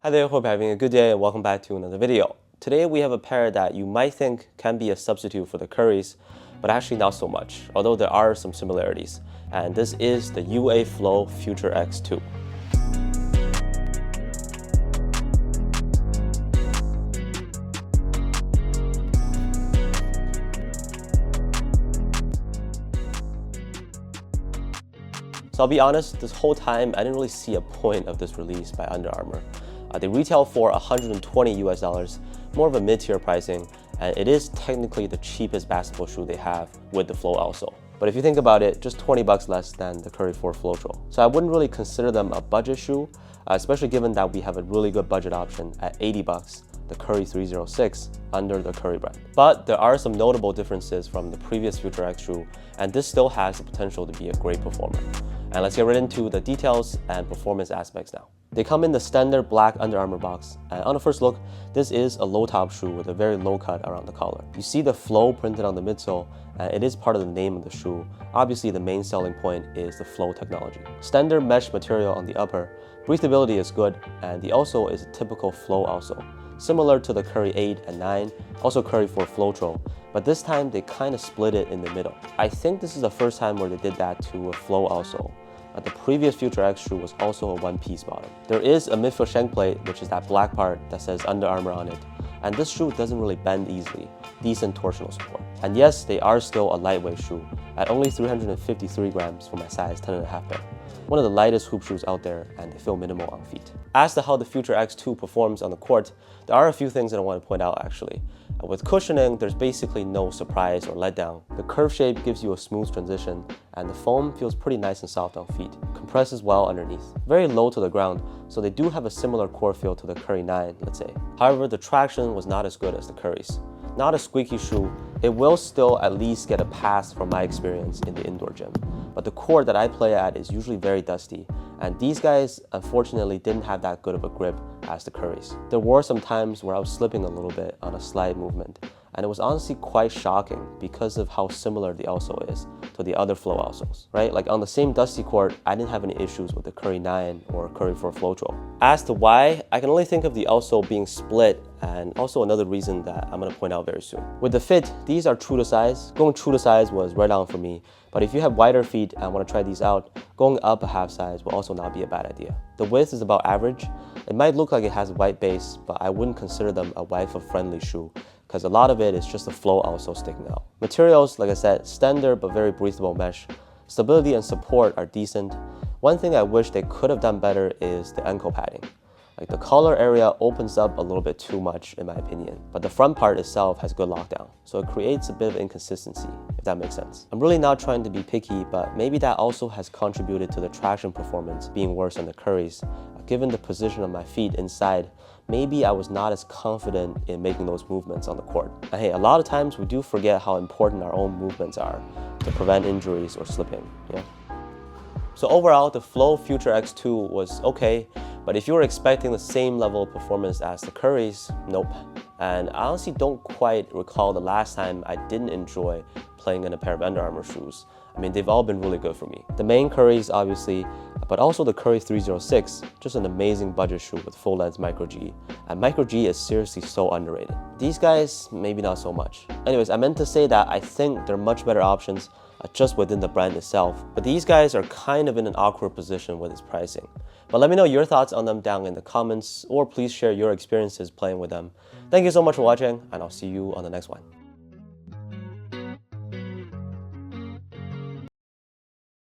Hi there, hope you're having a good day and welcome back to another video. Today we have a pair that you might think can be a substitute for the Currys, but actually not so much, although there are some similarities. And this is the UA Flow FUTR X2. So I'll be honest, this whole time I didn't really see a point of this release by Under Armour. They retail for $120 US, more of a mid-tier pricing, and it is technically the cheapest basketball shoe they have with the Flow outsole. But if you think about it, just 20 bucks less than the Curry 4 Flotro. So I wouldn't really consider them a budget shoe, especially given that we have a really good budget option at 80 bucks, the Curry 306 under the Curry brand. But there are some notable differences from the previous FUTR X shoe, and this still has the potential to be a great performer. And let's get right into the details and performance aspects now. They come in the standard black Under Armour box, and on the first look, this is a low-top shoe with a very low cut around the collar. You see the Flow printed on the midsole, and it is part of the name of the shoe. Obviously, the main selling point is the Flow technology. Standard mesh material on the upper, breathability is good, and the outsole is a typical Flow outsole, similar to the Curry 8 and 9, also Curry 4 Flotro, but this time they kind of split it in the middle. I think this is the first time where they did that to a Flow outsole. The previous FUTR X shoe was also a one-piece bottom. There is a midfoot shank plate, which is that black part that says Under Armour on it, and this shoe doesn't really bend easily, decent torsional support. And yes, they are still a lightweight shoe, at only 353 grams for my size 10.5 pair. One of the lightest hoop shoes out there, and they feel minimal on feet. As to how the FUTR X2 performs on the court, there are a few things that I want to point out actually. With cushioning, there's basically no surprise or letdown. The curve shape gives you a smooth transition, and the foam feels pretty nice and soft on feet. Compresses well underneath. Very low to the ground, so they do have a similar core feel to the Curry 9, let's say. However, the traction was not as good as the Currys. Not a squeaky shoe, it will still at least get a pass from my experience in the indoor gym. But the court that I play at is usually very dusty, and these guys unfortunately didn't have that good of a grip as the Currys. There were some times where I was slipping a little bit on a slide movement, and it was honestly quite shocking because of how similar the outsole is to the other Flow outsoles, right? Like on the same dusty court, I didn't have any issues with the Curry 9 or Curry 4 Flotro. As to why, I can only think of the outsole being split, and also another reason that I'm going to point out very soon. With the fit, these are true to size. Going true to size was right on for me, but if you have wider feet and want to try these out, going up a half size will also not be a bad idea. The width is about average. It might look like it has a white base, but I wouldn't consider them a wife-friendly shoe because a lot of it is just a Flow outsole sticking out. Materials, like I said, standard but very breathable mesh. Stability and support are decent. One thing I wish they could have done better is the ankle padding. Like the collar area opens up a little bit too much in my opinion, but the front part itself has good lockdown, so it creates a bit of inconsistency, if that makes sense. I'm really not trying to be picky, but maybe that also has contributed to the traction performance being worse than the Currys. Given the position of my feet inside, maybe I was not as confident in making those movements on the court. And hey, a lot of times we do forget how important our own movements are to prevent injuries or slipping, yeah? So overall, the Flow FUTR X2 was okay, but if you were expecting the same level of performance as the Currys, nope. And I honestly don't quite recall the last time I didn't enjoy playing in a pair of Under Armour shoes. I mean, they've all been really good for me. The main Currys, obviously, but also the Curry 306, just an amazing budget shoe with full length micro G. And micro G is seriously so underrated. These guys, maybe not so much. Anyways, I meant to say that I think they're much better options just within the brand itself, but these guys are kind of in an awkward position with its pricing. But let me know your thoughts on them down in the comments, or please share your experiences playing with them. Thank you so much for watching, and I'll see you on the next one.